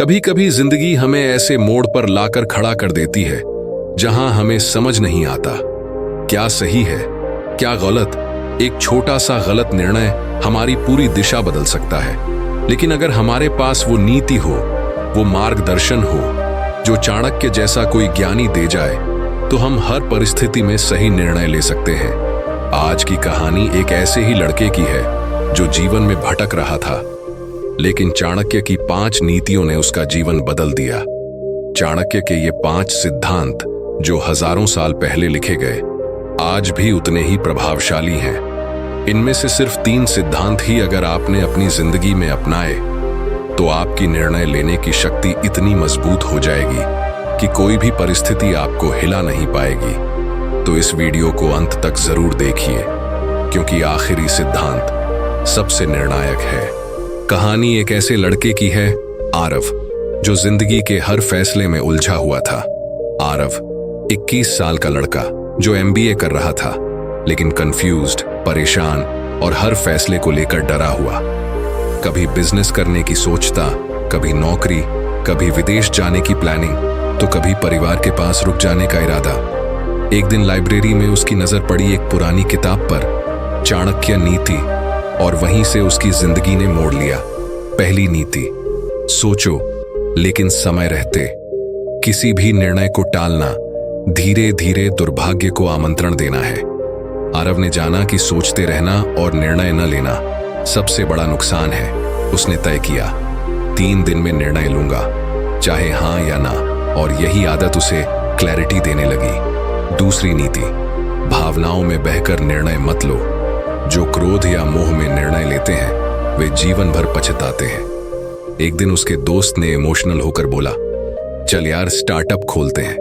कभी कभी जिंदगी हमें ऐसे मोड़ पर लाकर खड़ा कर देती है जहां हमें समझ नहीं आता क्या सही है क्या गलत। एक छोटा सा गलत निर्णय हमारी पूरी दिशा बदल सकता है। लेकिन अगर हमारे पास वो नीति हो, वो मार्गदर्शन हो जो चाणक्य जैसा कोई ज्ञानी दे जाए, तो हम हर परिस्थिति में सही निर्णय ले सकते हैं। आज की कहानी एक ऐसे ही लड़के की है जो जीवन में भटक रहा था, लेकिन चाणक्य की 5 नीतियों ने उसका जीवन बदल दिया। चाणक्य के ये 5 सिद्धांत जो हजारों साल पहले लिखे गए, आज भी उतने ही प्रभावशाली हैं। इनमें से सिर्फ 3 सिद्धांत ही अगर आपने अपनी जिंदगी में अपनाए, तो आपकी निर्णय लेने की शक्ति इतनी मजबूत हो जाएगी कि कोई भी परिस्थिति आपको हिला नहीं पाएगी। तो इस वीडियो को अंत तक जरूर देखिए, क्योंकि आखिरी सिद्धांत सबसे निर्णायक है। कहानी एक ऐसे लड़के की है, आरव, जो जिंदगी के हर फैसले में उलझा हुआ था। आरव 21 साल का लड़का जो MBA कर रहा था, लेकिन कंफ्यूज्ड, परेशान और हर फैसले को लेकर डरा हुआ। कभी बिजनेस करने की सोचता, कभी नौकरी, कभी विदेश जाने की प्लानिंग, तो कभी परिवार के पास रुक जाने का इरादा। एक दिन लाइब्रेरी में उसकी नजर पड़ी एक पुरानी किताब पर, चाणक्य नीति, और वहीं से उसकी जिंदगी ने मोड़ लिया। पहली नीति, सोचो लेकिन समय रहते। किसी भी निर्णय को टालना धीरे धीरे दुर्भाग्य को आमंत्रण देना है। आरव ने जाना कि सोचते रहना और निर्णय न लेना सबसे बड़ा नुकसान है। उसने तय किया, 3 दिन में निर्णय लूंगा, चाहे हाँ या ना, और यही आदत उसे क्लैरिटी देने लगी। दूसरी नीति, भावनाओं में बहकर निर्णय मत लो। जो क्रोध या मोह में निर्णय लेते हैं वे जीवन भर पछताते हैं। एक दिन उसके दोस्त ने इमोशनल होकर बोला, चल यार स्टार्टअप खोलते हैं।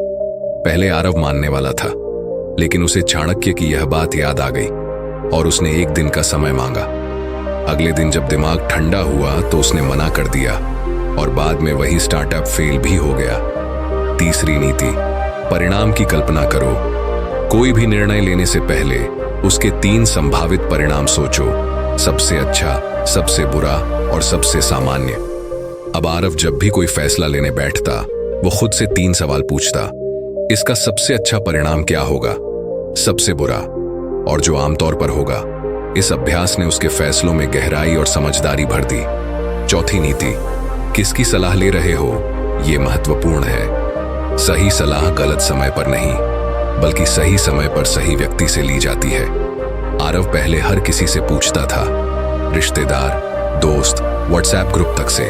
पहले आरव मानने वाला था, लेकिन उसे चाणक्य की यह बात याद आ गई और उसने 1 दिन का समय मांगा। अगले दिन जब दिमाग ठंडा हुआ तो उसने मना कर दिया और बाद में वही स्टार्टअप फेल भी हो गया। तीसरी नीति, परिणाम की कल्पना करो। कोई भी निर्णय लेने से पहले उसके 3 संभावित परिणाम सोचो, सबसे अच्छा, सबसे बुरा और सबसे सामान्य। अब आरव जब भी कोई फैसला लेने बैठता, वो खुद से 3 सवाल पूछता, इसका सबसे अच्छा परिणाम क्या होगा, सबसे बुरा और जो आमतौर पर होगा। इस अभ्यास ने उसके फैसलों में गहराई और समझदारी भर दी। चौथी नीति, किसकी सलाह ले रहे हो, ये महत्वपूर्ण है। सही सलाह गलत समय पर नहीं, बल्कि सही समय पर सही व्यक्ति से ली जाती है। आरव पहले हर किसी से पूछता था, रिश्तेदार, दोस्त, व्हाट्सएप ग्रुप तक से,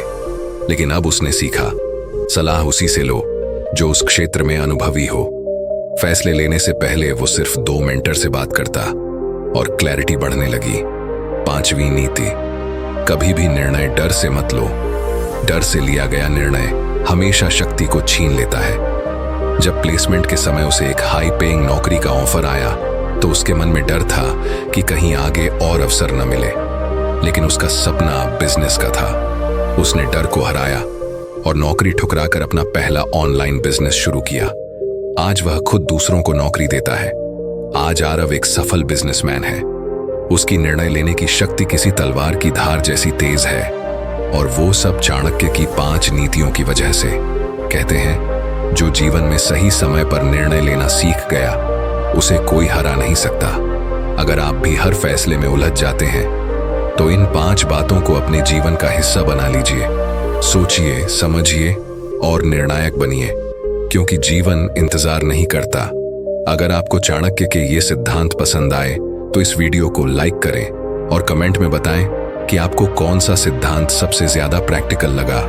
लेकिन अब उसने सीखा, सलाह उसी से लो जो उस क्षेत्र में अनुभवी हो। फैसले लेने से पहले वो सिर्फ 2 मेंटर से बात करता और क्लैरिटी बढ़ने लगी। 5वीं नीति, कभी भी निर्णय डर से मत लो। डर से लिया गया निर्णय हमेशा शक्ति को छीन लेता है। जब प्लेसमेंट के समय उसे एक हाई पेइंग नौकरी का ऑफर आया, तो उसके मन में डर था कि कहीं आगे और अवसर न मिले, लेकिन उसका सपना बिजनेस का था। उसने डर को हराया और नौकरी ठुकराकर अपना पहला ऑनलाइन बिजनेस शुरू किया। आज वह खुद दूसरों को नौकरी देता है। आज आरव एक सफल बिजनेसमैन है। उसकी निर्णय लेने की शक्ति किसी तलवार की धार जैसी तेज है, और वो सब चाणक्य की 5 नीतियों की वजह से। कहते हैं, जो जीवन में सही समय पर निर्णय लेना सीख गया, उसे कोई हरा नहीं सकता। अगर आप भी हर फैसले में उलझ जाते हैं, तो इन 5 बातों को अपने जीवन का हिस्सा बना लीजिए। सोचिए, समझिए और निर्णायक बनिए, क्योंकि जीवन इंतजार नहीं करता। अगर आपको चाणक्य के ये सिद्धांत पसंद आए, तो इस वीडियो को लाइक करें और कमेंट में बताएं कि आपको कौन सा सिद्धांत सबसे ज्यादा प्रैक्टिकल लगा।